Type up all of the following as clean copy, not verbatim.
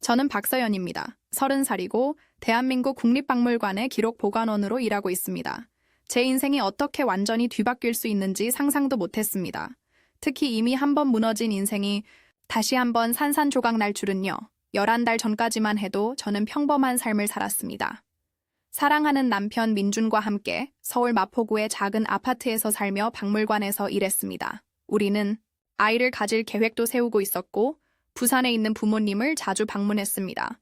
저는 박서연입니다. 30살이고 대한민국 국립박물관의 기록보관원으로 일하고 있습니다. 제 인생이 어떻게 완전히 뒤바뀔 수 있는지 상상도 못했습니다. 특히 이미 한 번 무너진 인생이 다시 한번 산산조각 날 줄은요. 11달 전까지만 해도 저는 평범한 삶을 살았습니다. 사랑하는 남편 민준과 함께 서울 마포구의 작은 아파트에서 살며 박물관에서 일했습니다. 우리는 아이를 가질 계획도 세우고 있었고 부산에 있는 부모님을 자주 방문했습니다.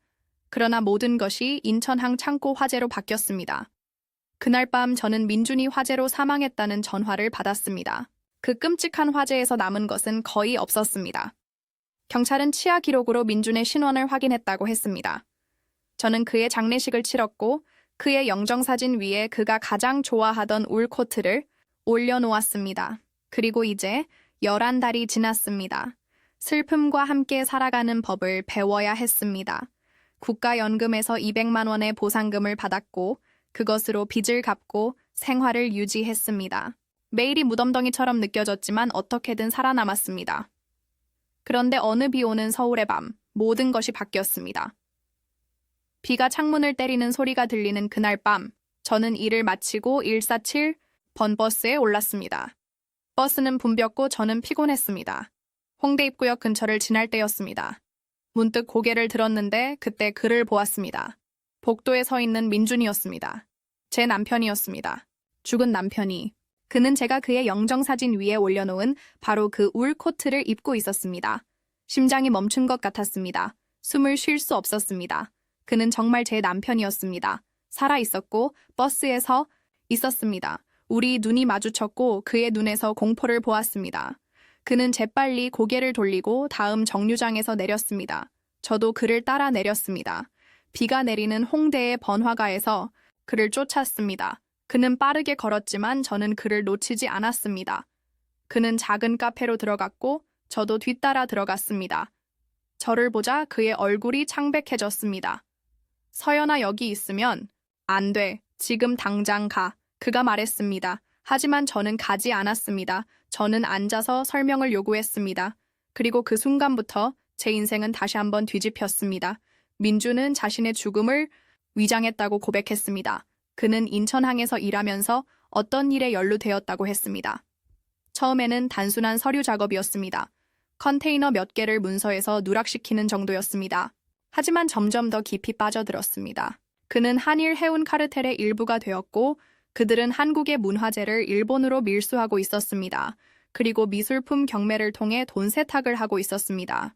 그러나 모든 것이 인천항 창고 화재로 바뀌었습니다. 그날 밤 저는 민준이 화재로 사망했다는 전화를 받았습니다. 그 끔찍한 화재에서 남은 것은 거의 없었습니다. 경찰은 치아 기록으로 민준의 신원을 확인했다고 했습니다. 저는 그의 장례식을 치렀고 그의 영정사진 위에 그가 가장 좋아하던 울 코트를 올려놓았습니다. 그리고 이제 11달이 지났습니다. 슬픔과 함께 살아가는 법을 배워야 했습니다. 국가연금에서 200만 원의 보상금을 받았고 그것으로 빚을 갚고 생활을 유지했습니다. 매일이 무덤덩이처럼 느껴졌지만 어떻게든 살아남았습니다. 그런데 어느 비 오는 서울의 밤, 모든 것이 바뀌었습니다. 비가 창문을 때리는 소리가 들리는 그날 밤, 저는 일을 마치고 147번 버스에 올랐습니다. 버스는 붐볐고 저는 피곤했습니다. 홍대 입구역 근처를 지날 때였습니다. 문득 고개를 들었는데 그때 그를 보았습니다. 복도에 서 있는 민준이었습니다. 제 남편이었습니다. 죽은 남편이. 그는 제가 그의 영정사진 위에 올려놓은 바로 그 울 코트를 입고 있었습니다. 심장이 멈춘 것 같았습니다. 숨을 쉴 수 없었습니다. 그는 정말 제 남편이었습니다. 살아있었고 버스에서 있었습니다. 우리 눈이 마주쳤고 그의 눈에서 공포를 보았습니다. 그는 재빨리 고개를 돌리고 다음 정류장에서 내렸습니다. 저도 그를 따라 내렸습니다. 비가 내리는 홍대의 번화가에서 그를 쫓았습니다. 그는 빠르게 걸었지만 저는 그를 놓치지 않았습니다. 그는 작은 카페로 들어갔고 저도 뒤따라 들어갔습니다. 저를 보자 그의 얼굴이 창백해졌습니다. 서연아, 여기 있으면 안 돼. 지금 당장 가. 그가 말했습니다. 하지만 저는 가지 않았습니다. 저는 앉아서 설명을 요구했습니다. 그리고 그 순간부터 제 인생은 다시 한번 뒤집혔습니다. 민준은 자신의 죽음을 위장했다고 고백했습니다. 그는 인천항에서 일하면서 어떤 일에 연루되었다고 했습니다. 처음에는 단순한 서류 작업이었습니다. 컨테이너 몇 개를 문서에서 누락시키는 정도였습니다. 하지만 점점 더 깊이 빠져들었습니다. 그는 한일 해운 카르텔의 일부가 되었고 그들은 한국의 문화재를 일본으로 밀수하고 있었습니다. 그리고 미술품 경매를 통해 돈 세탁을 하고 있었습니다.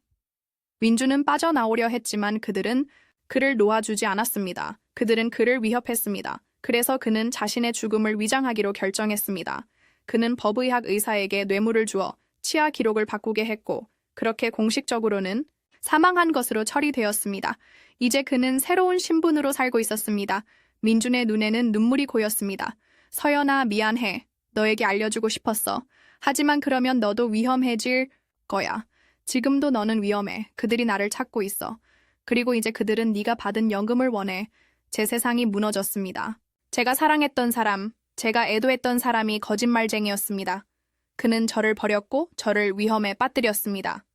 민준은 빠져나오려 했지만 그들은 그를 놓아주지 않았습니다. 그들은 그를 위협했습니다. 그래서 그는 자신의 죽음을 위장하기로 결정했습니다. 그는 법의학 의사에게 뇌물을 주어 치아 기록을 바꾸게 했고 그렇게 공식적으로는 사망한 것으로 처리되었습니다. 이제 그는 새로운 신분으로 살고 있었습니다. 민준의 눈에는 눈물이 고였습니다. 서연아, 미안해. 너에게 알려주고 싶었어. 하지만 그러면 너도 위험해질 거야. 지금도 너는 위험해. 그들이 나를 찾고 있어. 그리고 이제 그들은 네가 받은 연금을 원해. 제 세상이 무너졌습니다. 제가 사랑했던 사람, 제가 애도했던 사람이 거짓말쟁이였습니다. 그는 저를 버렸고 저를 위험에 빠뜨렸습니다.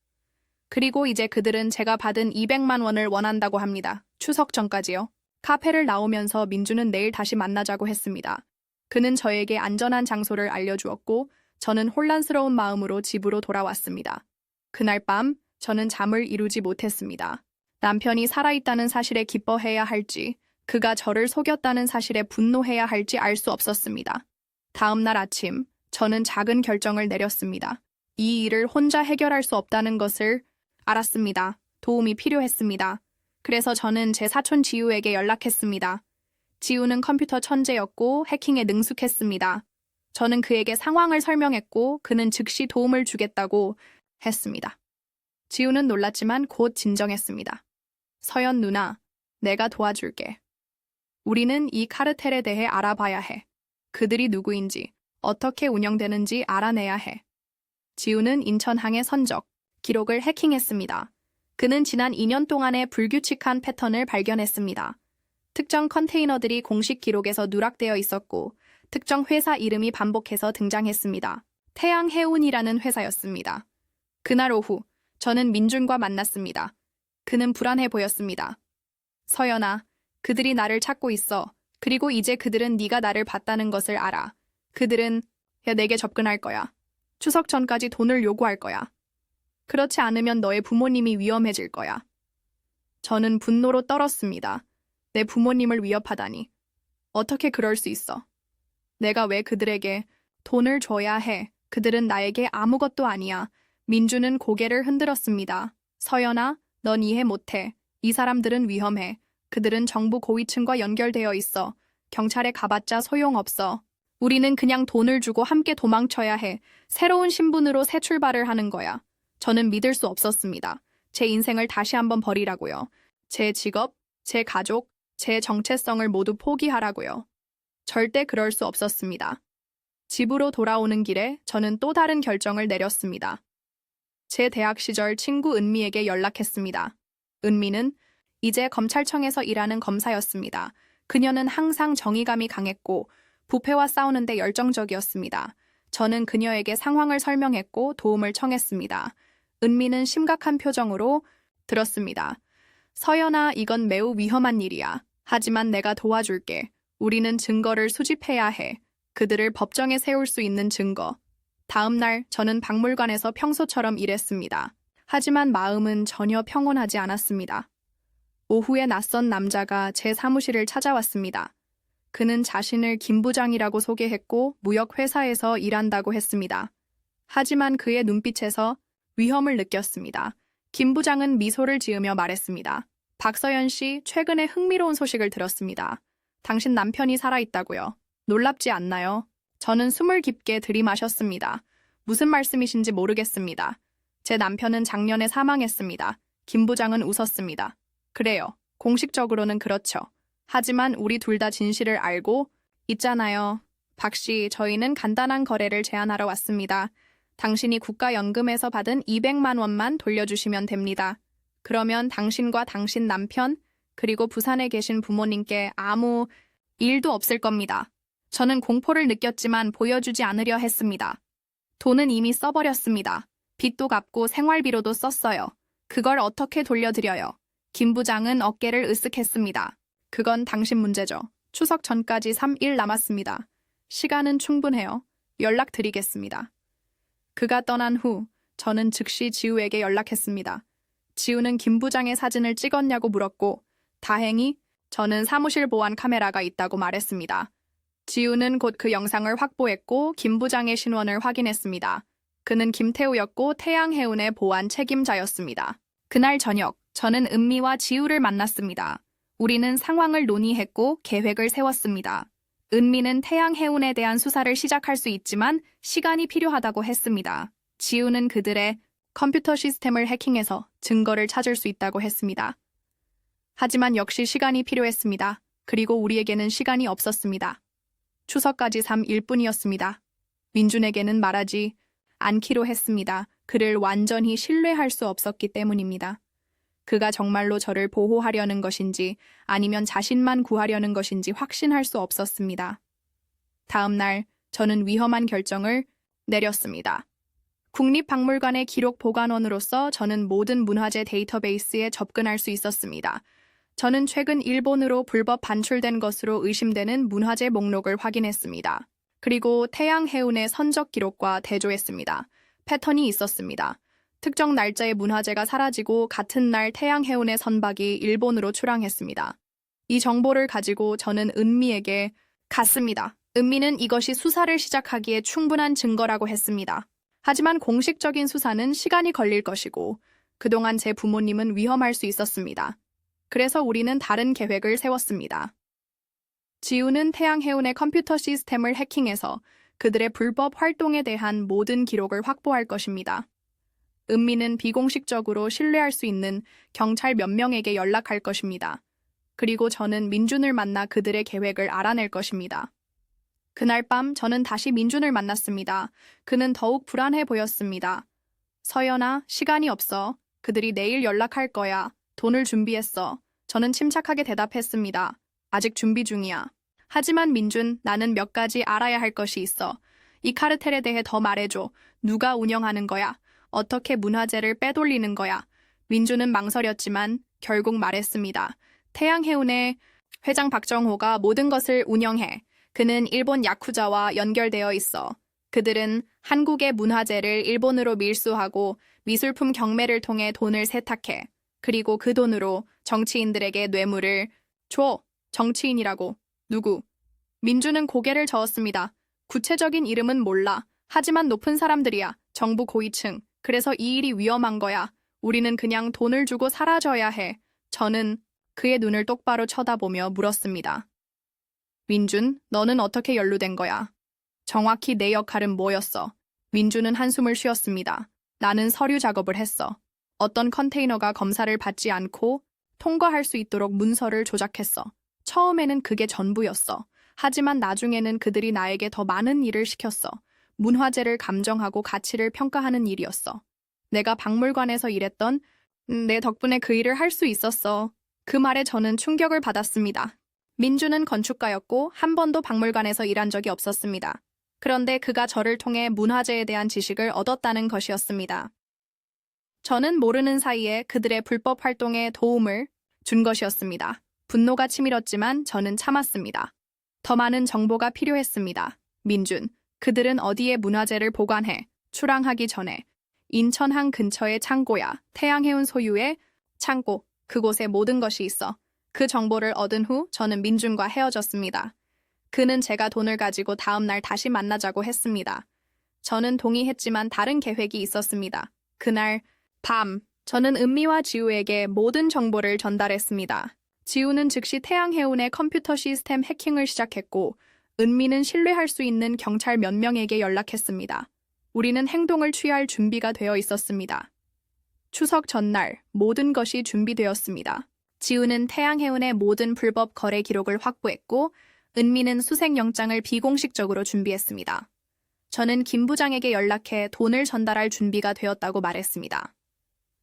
그리고 이제 그들은 제가 받은 200만 원을 원한다고 합니다. 추석 전까지요. 카페를 나오면서 민준은 내일 다시 만나자고 했습니다. 그는 저에게 안전한 장소를 알려주었고 저는 혼란스러운 마음으로 집으로 돌아왔습니다. 그날 밤 저는 잠을 이루지 못했습니다. 남편이 살아있다는 사실에 기뻐해야 할지 그가 저를 속였다는 사실에 분노해야 할지 알 수 없었습니다. 다음 날 아침 저는 작은 결정을 내렸습니다. 이 일을 혼자 해결할 수 없다는 것을 알았습니다. 도움이 필요했습니다. 그래서 저는 제 사촌 지우에게 연락했습니다. 지우는 컴퓨터 천재였고 해킹에 능숙했습니다. 저는 그에게 상황을 설명했고 그는 즉시 도움을 주겠다고 했습니다. 지우는 놀랐지만 곧 진정했습니다. 서연 누나, 내가 도와줄게. 우리는 이 카르텔에 대해 알아봐야 해. 그들이 누구인지, 어떻게 운영되는지 알아내야 해. 지우는 인천항의 선적, 기록을 해킹했습니다. 그는 지난 2년 동안의 불규칙한 패턴을 발견했습니다. 특정 컨테이너들이 공식 기록에서 누락되어 있었고 특정 회사 이름이 반복해서 등장했습니다. 태양해운이라는 회사였습니다. 그날 오후 저는 민준과 만났습니다. 그는 불안해 보였습니다. 서연아, 그들이 나를 찾고 있어. 그리고 이제 그들은 네가 나를 봤다는 것을 알아. 그들은 내게 접근할 거야. 추석 전까지 돈을 요구할 거야. 그렇지 않으면 너의 부모님이 위험해질 거야. 저는 분노로 떨었습니다. 내 부모님을 위협하다니. 어떻게 그럴 수 있어? 내가 왜 그들에게 돈을 줘야 해? 그들은 나에게 아무것도 아니야. 민주는 고개를 흔들었습니다. 서연아, 넌 이해 못해. 이 사람들은 위험해. 그들은 정부 고위층과 연결되어 있어. 경찰에 가봤자 소용없어. 우리는 그냥 돈을 주고 함께 도망쳐야 해. 새로운 신분으로 새 출발을 하는 거야. 저는 믿을 수 없었습니다. 제 인생을 다시 한번 버리라고요. 제 직업, 제 가족, 제 정체성을 모두 포기하라고요. 절대 그럴 수 없었습니다. 집으로 돌아오는 길에 저는 또 다른 결정을 내렸습니다. 제 대학 시절 친구 은미에게 연락했습니다. 은미는 이제 검찰청에서 일하는 검사였습니다. 그녀는 항상 정의감이 강했고 부패와 싸우는데 열정적이었습니다. 저는 그녀에게 상황을 설명했고 도움을 청했습니다. 은미는 심각한 표정으로 들었습니다. 서연아, 이건 매우 위험한 일이야. 하지만 내가 도와줄게. 우리는 증거를 수집해야 해. 그들을 법정에 세울 수 있는 증거. 다음 날 저는 박물관에서 평소처럼 일했습니다. 하지만 마음은 전혀 평온하지 않았습니다. 오후에 낯선 남자가 제 사무실을 찾아왔습니다. 그는 자신을 김 부장이라고 소개했고 무역회사에서 일한다고 했습니다. 하지만 그의 눈빛에서 위험을 느꼈습니다. 김 부장은 미소를 지으며 말했습니다. 박서연 씨, 최근에 흥미로운 소식을 들었습니다. 당신 남편이 살아있다고요. 놀랍지 않나요? 저는 숨을 깊게 들이마셨습니다. 무슨 말씀이신지 모르겠습니다. 제 남편은 작년에 사망했습니다. 김 부장은 웃었습니다. 그래요. 공식적으로는 그렇죠. 하지만 우리 둘 다 진실을 알고 있잖아요. 박 씨, 저희는 간단한 거래를 제안하러 왔습니다. 당신이 국가연금에서 받은 200만 원만 돌려주시면 됩니다. 그러면 당신과 당신 남편, 그리고 부산에 계신 부모님께 아무 일도 없을 겁니다. 저는 공포를 느꼈지만 보여주지 않으려 했습니다. 돈은 이미 써버렸습니다. 빚도 갚고 생활비로도 썼어요. 그걸 어떻게 돌려드려요? 김 부장은 어깨를 으쓱했습니다. 그건 당신 문제죠. 추석 전까지 3일 남았습니다. 시간은 충분해요. 연락드리겠습니다. 그가 떠난 후 저는 즉시 지우에게 연락했습니다. 지우는 김 부장의 사진을 찍었냐고 물었고 다행히 저는 사무실 보안 카메라가 있다고 말했습니다. 지우는 곧 그 영상을 확보했고 김 부장의 신원을 확인했습니다. 그는 김태우였고 태양해운의 보안 책임자였습니다. 그날 저녁 저는 은미와 지우를 만났습니다. 우리는 상황을 논의했고 계획을 세웠습니다. 은미는 태양해운에 대한 수사를 시작할 수 있지만 시간이 필요하다고 했습니다. 지우는 그들의 컴퓨터 시스템을 해킹해서 증거를 찾을 수 있다고 했습니다. 하지만 역시 시간이 필요했습니다. 그리고 우리에게는 시간이 없었습니다. 추석까지 3일뿐이었습니다. 민준에게는 말하지 않기로 했습니다. 그를 완전히 신뢰할 수 없었기 때문입니다. 그가 정말로 저를 보호하려는 것인지 아니면 자신만 구하려는 것인지 확신할 수 없었습니다. 다음 날 저는 위험한 결정을 내렸습니다. 국립박물관의 기록 보관원으로서 저는 모든 문화재 데이터베이스에 접근할 수 있었습니다. 저는 최근 일본으로 불법 반출된 것으로 의심되는 문화재 목록을 확인했습니다. 그리고 태양해운의 선적 기록과 대조했습니다. 패턴이 있었습니다. 특정 날짜의 문화재가 사라지고 같은 날 태양해운의 선박이 일본으로 출항했습니다. 이 정보를 가지고 저는 은미에게 갔습니다. 은미는 이것이 수사를 시작하기에 충분한 증거라고 했습니다. 하지만 공식적인 수사는 시간이 걸릴 것이고 그동안 제 부모님은 위험할 수 있었습니다. 그래서 우리는 다른 계획을 세웠습니다. 지우는 태양해운의 컴퓨터 시스템을 해킹해서 그들의 불법 활동에 대한 모든 기록을 확보할 것입니다. 은미는 비공식적으로 신뢰할 수 있는 경찰 몇 명에게 연락할 것입니다. 그리고 저는 민준을 만나 그들의 계획을 알아낼 것입니다. 그날 밤 저는 다시 민준을 만났습니다. 그는 더욱 불안해 보였습니다. 서연아, 시간이 없어. 그들이 내일 연락할 거야. 돈을 준비했어. 저는 침착하게 대답했습니다. 아직 준비 중이야. 하지만 민준, 나는 몇 가지 알아야 할 것이 있어. 이 카르텔에 대해 더 말해줘. 누가 운영하는 거야? 어떻게 문화재를 빼돌리는 거야? 민주는 망설였지만 결국 말했습니다. 태양해운의 회장 박정호가 모든 것을 운영해. 그는 일본 야쿠자와 연결되어 있어. 그들은 한국의 문화재를 일본으로 밀수하고 미술품 경매를 통해 돈을 세탁해. 그리고 그 돈으로 정치인들에게 뇌물을 줘. 정치인이라고. 누구? 민주는 고개를 저었습니다. 구체적인 이름은 몰라. 하지만 높은 사람들이야. 정부 고위층. 그래서 이 일이 위험한 거야. 우리는 그냥 돈을 주고 사라져야 해. 저는 그의 눈을 똑바로 쳐다보며 물었습니다. 민준, 너는 어떻게 연루된 거야? 정확히 내 역할은 뭐였어? 민주는 한숨을 쉬었습니다. 나는 서류 작업을 했어. 어떤 컨테이너가 검사를 받지 않고 통과할 수 있도록 문서를 조작했어. 처음에는 그게 전부였어. 하지만 나중에는 그들이 나에게 더 많은 일을 시켰어. 문화재를 감정하고 가치를 평가하는 일이었어. 내가 박물관에서 일했던 내 덕분에 그 일을 할 수 있었어. 그 말에 저는 충격을 받았습니다. 민주는 건축가였고 한 번도 박물관에서 일한 적이 없었습니다. 그런데 그가 저를 통해 문화재에 대한 지식을 얻었다는 것이었습니다. 저는 모르는 사이에 그들의 불법 활동에 도움을 준 것이었습니다. 분노가 치밀었지만 저는 참았습니다. 더 많은 정보가 필요했습니다. 민준, 그들은 어디에 문화재를 보관해? 출항하기 전에. 인천항 근처의 창고야. 태양해운 소유의 창고. 그곳에 모든 것이 있어. 그 정보를 얻은 후 저는 민준과 헤어졌습니다. 그는 제가 돈을 가지고 다음 날 다시 만나자고 했습니다. 저는 동의했지만 다른 계획이 있었습니다. 그날 밤, 저는 은미와 지우에게 모든 정보를 전달했습니다. 지우는 즉시 태양해운의 컴퓨터 시스템 해킹을 시작했고 은미는 신뢰할 수 있는 경찰 몇 명에게 연락했습니다. 우리는 행동을 취할 준비가 되어 있었습니다. 추석 전날 모든 것이 준비되었습니다. 지우는 태양해운의 모든 불법 거래 기록을 확보했고 은미는 수색영장을 비공식적으로 준비했습니다. 저는 김 부장에게 연락해 돈을 전달할 준비가 되었다고 말했습니다.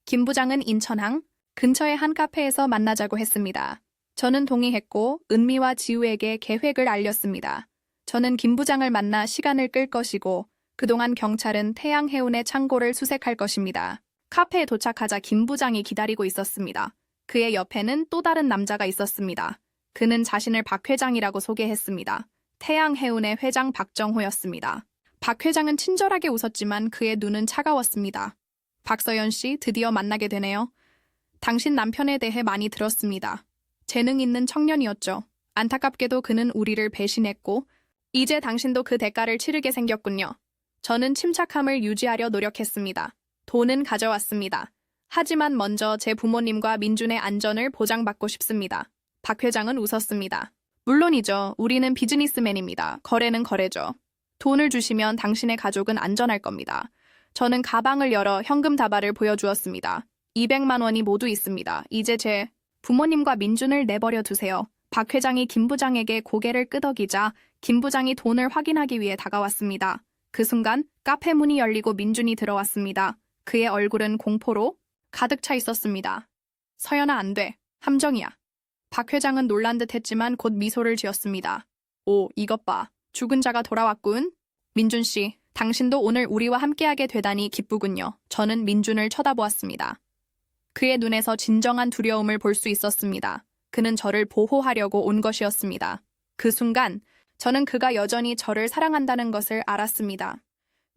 김 부장은 인천항 근처의 한 카페에서 만나자고 했습니다. 저는 동의했고 은미와 지우에게 계획을 알렸습니다. 저는 김 부장을 만나 시간을 끌 것이고 그동안 경찰은 태양해운의 창고를 수색할 것입니다. 카페에 도착하자 김 부장이 기다리고 있었습니다. 그의 옆에는 또 다른 남자가 있었습니다. 그는 자신을 박 회장이라고 소개했습니다. 태양해운의 회장 박정호였습니다. 박 회장은 친절하게 웃었지만 그의 눈은 차가웠습니다. 박서연 씨, 드디어 만나게 되네요. 당신 남편에 대해 많이 들었습니다. 재능 있는 청년이었죠. 안타깝게도 그는 우리를 배신했고 이제 당신도 그 대가를 치르게 생겼군요. 저는 침착함을 유지하려 노력했습니다. 돈은 가져왔습니다. 하지만 먼저 제 부모님과 민준의 안전을 보장받고 싶습니다. 박 회장은 웃었습니다. 물론이죠. 우리는 비즈니스맨입니다. 거래는 거래죠. 돈을 주시면 당신의 가족은 안전할 겁니다. 저는 가방을 열어 현금 다발을 보여주었습니다. 200만 원이 모두 있습니다. 이제 제 부모님과 민준을 내버려 두세요. 박 회장이 김 부장에게 고개를 끄덕이자 김 부장이 돈을 확인하기 위해 다가왔습니다. 그 순간 카페 문이 열리고 민준이 들어왔습니다. 그의 얼굴은 공포로 가득 차 있었습니다. 서연아, 안 돼. 함정이야. 박 회장은 놀란 듯 했지만 곧 미소를 지었습니다. 오, 이것 봐. 죽은 자가 돌아왔군. 민준 씨, 당신도 오늘 우리와 함께하게 되다니 기쁘군요. 저는 민준을 쳐다보았습니다. 그의 눈에서 진정한 두려움을 볼 수 있었습니다. 그는 저를 보호하려고 온 것이었습니다. 그 순간 저는 그가 여전히 저를 사랑한다는 것을 알았습니다.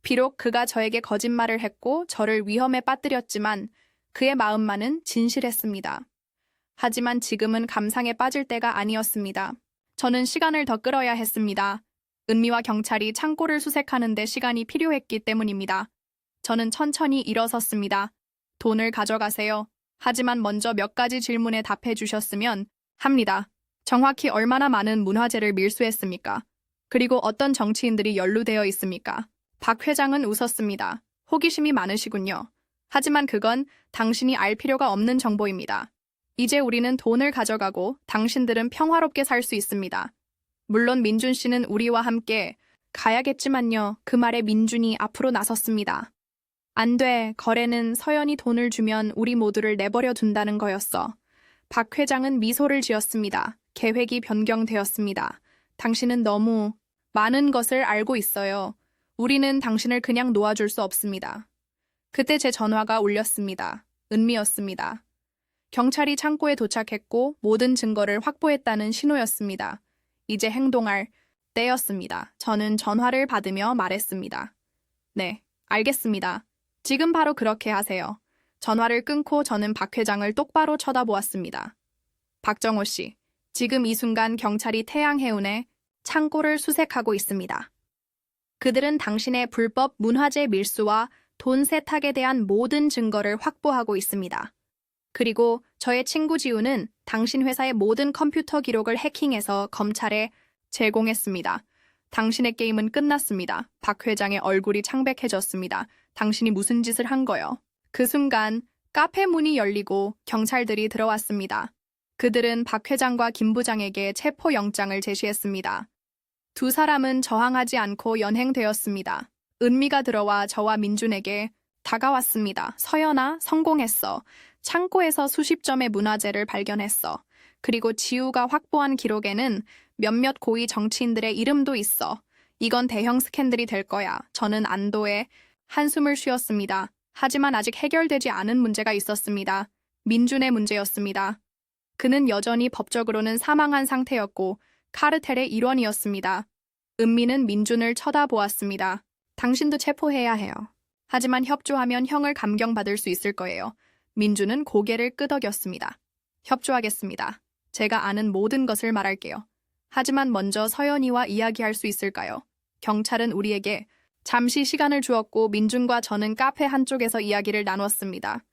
비록 그가 저에게 거짓말을 했고 저를 위험에 빠뜨렸지만 그의 마음만은 진실했습니다. 하지만 지금은 감상에 빠질 때가 아니었습니다. 저는 시간을 더 끌어야 했습니다. 은미와 경찰이 창고를 수색하는 데 시간이 필요했기 때문입니다. 저는 천천히 일어섰습니다. 돈을 가져가세요. 하지만 먼저 몇 가지 질문에 답해 주셨으면 합니다. 정확히 얼마나 많은 문화재를 밀수했습니까? 그리고 어떤 정치인들이 연루되어 있습니까? 박 회장은 웃었습니다. 호기심이 많으시군요. 하지만 그건 당신이 알 필요가 없는 정보입니다. 이제 우리는 돈을 가져가고 당신들은 평화롭게 살 수 있습니다. 물론 민준 씨는 우리와 함께 가야겠지만요. 그 말에 민준이 앞으로 나섰습니다. 안 돼. 거래는 서연이 돈을 주면 우리 모두를 내버려 둔다는 거였어. 박 회장은 미소를 지었습니다. 계획이 변경되었습니다. 당신은 너무 많은 것을 알고 있어요. 우리는 당신을 그냥 놓아줄 수 없습니다. 그때 제 전화가 울렸습니다. 은미였습니다. 경찰이 창고에 도착했고 모든 증거를 확보했다는 신호였습니다. 이제 행동할 때였습니다. 저는 전화를 받으며 말했습니다. 네, 알겠습니다. 지금 바로 그렇게 하세요. 전화를 끊고 저는 박 회장을 똑바로 쳐다보았습니다. 박정호 씨, 지금 이 순간 경찰이 태양해운의 창고를 수색하고 있습니다. 그들은 당신의 불법 문화재 밀수와 돈 세탁에 대한 모든 증거를 확보하고 있습니다. 그리고 저의 친구 지우는 당신 회사의 모든 컴퓨터 기록을 해킹해서 검찰에 제공했습니다. 당신의 게임은 끝났습니다. 박 회장의 얼굴이 창백해졌습니다. 당신이 무슨 짓을 한 거요? 그 순간 카페 문이 열리고 경찰들이 들어왔습니다. 그들은 박 회장과 김 부장에게 체포영장을 제시했습니다. 두 사람은 저항하지 않고 연행되었습니다. 은미가 들어와 저와 민준에게 다가왔습니다. 서연아, 성공했어. 창고에서 수십 점의 문화재를 발견했어. 그리고 지우가 확보한 기록에는 몇몇 고위 정치인들의 이름도 있어. 이건 대형 스캔들이 될 거야. 저는 안도의 한숨을 쉬었습니다. 하지만 아직 해결되지 않은 문제가 있었습니다. 민준의 문제였습니다. 그는 여전히 법적으로는 사망한 상태였고 카르텔의 일원이었습니다. 은미는 민준을 쳐다보았습니다. 당신도 체포해야 해요. 하지만 협조하면 형을 감경받을 수 있을 거예요. 민준은 고개를 끄덕였습니다. 협조하겠습니다. 제가 아는 모든 것을 말할게요. 하지만 먼저 서연이와 이야기할 수 있을까요? 경찰은 우리에게 잠시 시간을 주었고 민준과 저는 카페 한쪽에서 이야기를 나눴습니다.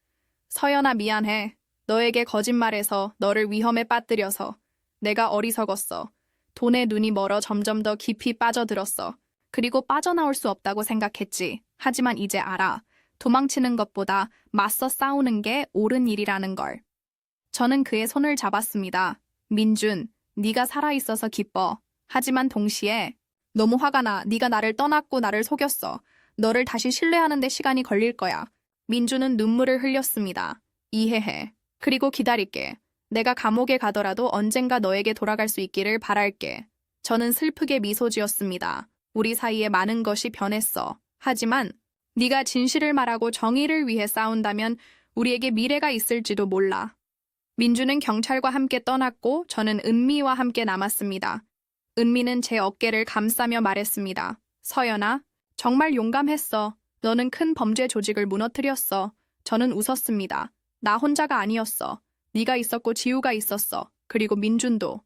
서연아, 미안해. 너에게 거짓말해서 너를 위험에 빠뜨려서. 내가 어리석었어. 돈에 눈이 멀어 점점 더 깊이 빠져들었어. 그리고 빠져나올 수 없다고 생각했지. 하지만 이제 알아. 도망치는 것보다 맞서 싸우는 게 옳은 일이라는 걸. 저는 그의 손을 잡았습니다. 민준, 네가 살아있어서 기뻐. 하지만 동시에 너무 화가 나. 네가 나를 떠났고 나를 속였어. 너를 다시 신뢰하는 데 시간이 걸릴 거야. 민준은 눈물을 흘렸습니다. 이해해. 그리고 기다릴게. 내가 감옥에 가더라도 언젠가 너에게 돌아갈 수 있기를 바랄게. 저는 슬프게 미소 지었습니다. 우리 사이에 많은 것이 변했어. 하지만 네가 진실을 말하고 정의를 위해 싸운다면 우리에게 미래가 있을지도 몰라. 민준은 경찰과 함께 떠났고 저는 은미와 함께 남았습니다. 은미는 제 어깨를 감싸며 말했습니다. 서연아, 정말 용감했어. 너는 큰 범죄 조직을 무너뜨렸어. 저는 웃었습니다. 나 혼자가 아니었어. 네가 있었고 지우가 있었어. 그리고 민준도.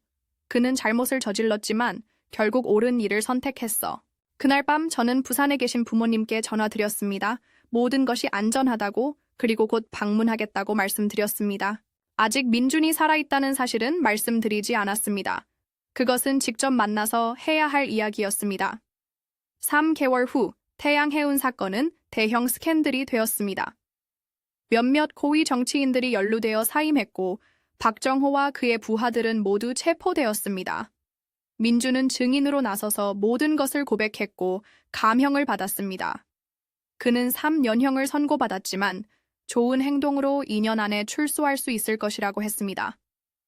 그는 잘못을 저질렀지만 결국 옳은 일을 선택했어. 그날 밤 저는 부산에 계신 부모님께 전화드렸습니다. 모든 것이 안전하다고 그리고 곧 방문하겠다고 말씀드렸습니다. 아직 민준이 살아있다는 사실은 말씀드리지 않았습니다. 그것은 직접 만나서 해야 할 이야기였습니다. 3개월 후 태양해운 사건은 대형 스캔들이 되었습니다. 몇몇 고위 정치인들이 연루되어 사임했고 박정호와 그의 부하들은 모두 체포되었습니다. 민준은 증인으로 나서서 모든 것을 고백했고 감형을 받았습니다. 그는 3년형을 선고받았지만 좋은 행동으로 2년 안에 출소할 수 있을 것이라고 했습니다.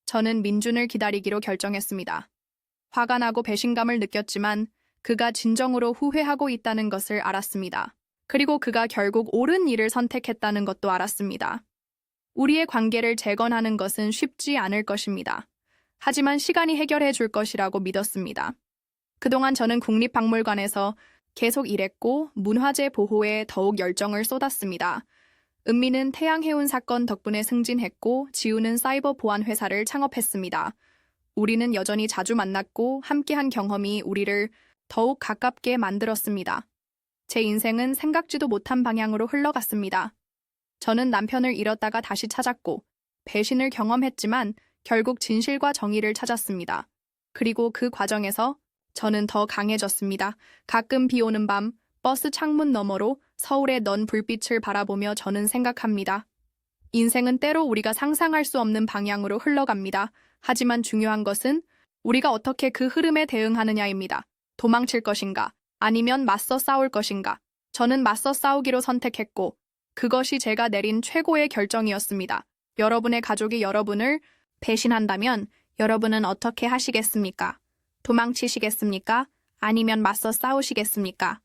저는 민준을 기다리기로 결정했습니다. 화가 나고 배신감을 느꼈지만 그가 진정으로 후회하고 있다는 것을 알았습니다. 그리고 그가 결국 옳은 일을 선택했다는 것도 알았습니다. 우리의 관계를 재건하는 것은 쉽지 않을 것입니다. 하지만 시간이 해결해 줄 것이라고 믿었습니다. 그동안 저는 국립박물관에서 계속 일했고 문화재 보호에 더욱 열정을 쏟았습니다. 은미는 태양해운 사건 덕분에 승진했고 지우는 사이버 보안 회사를 창업했습니다. 우리는 여전히 자주 만났고 함께한 경험이 우리를 더욱 가깝게 만들었습니다. 제 인생은 생각지도 못한 방향으로 흘러갔습니다. 저는 남편을 잃었다가 다시 찾았고 배신을 경험했지만 결국 진실과 정의를 찾았습니다. 그리고 그 과정에서 저는 더 강해졌습니다. 가끔 비 오는 밤 버스 창문 너머로 서울의 넌 불빛을 바라보며 저는 생각합니다. 인생은 때로 우리가 상상할 수 없는 방향으로 흘러갑니다. 하지만 중요한 것은 우리가 어떻게 그 흐름에 대응하느냐입니다. 도망칠 것인가? 아니면 맞서 싸울 것인가? 저는 맞서 싸우기로 선택했고 그것이 제가 내린 최고의 결정이었습니다. 여러분의 가족이 여러분을 배신한다면 여러분은 어떻게 하시겠습니까? 도망치시겠습니까? 아니면 맞서 싸우시겠습니까?